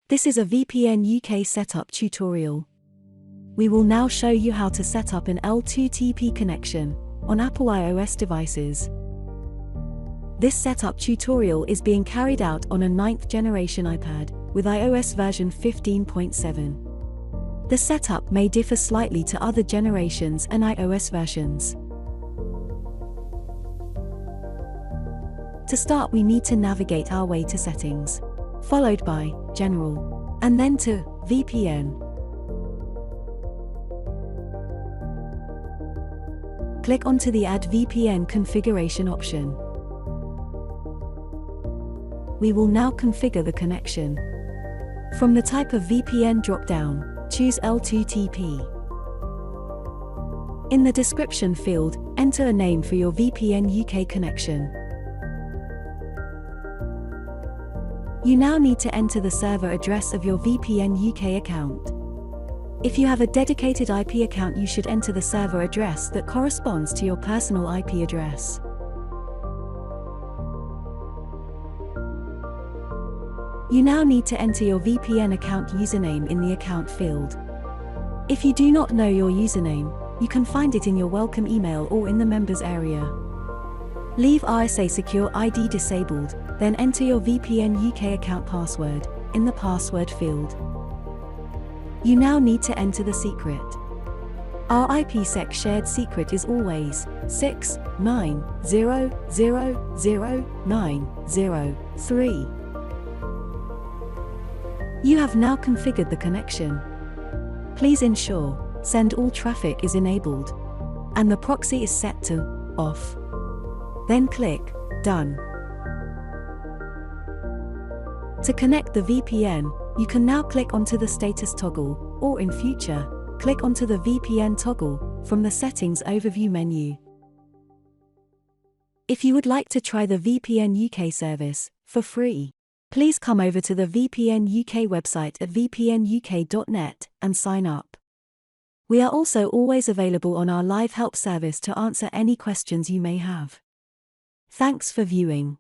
This is a VPNUK setup tutorial. We will now show you how to set up an L2TP connection on Apple iOS devices. This setup tutorial is being carried out on a 9th generation iPad with iOS version 15.7. The setup may differ slightly to other generations and iOS versions. To start, we need to navigate our way to Settings, followed by General, and then to VPN. Click onto the Add VPN configuration option. We will now configure the connection. From the type of VPN drop-down, choose L2TP. In the description field, enter a name for your VPNUK connection. You now need to enter the server address of your VPNUK account. If you have a dedicated IP account, you should enter the server address that corresponds to your personal IP address. You now need to enter your VPN account username in the account field. If you do not know your username, you can find it in your welcome email or in the members area. Leave RSA Secure ID disabled, then enter your VPNUK account password in the password field. You now need to enter the secret. Our IPSec shared secret is always 690000903. You have now configured the connection. Please ensure Send All Traffic is enabled and the proxy is set to Off. Then click Done. To connect the VPN, you can now click onto the status toggle, or in future, click onto the VPN toggle from the Settings overview menu. If you would like to try the VPNUK service for free, please come over to the VPNUK website at vpnuk.net and sign up. We are also always available on our live help service to answer any questions you may have. Thanks for viewing.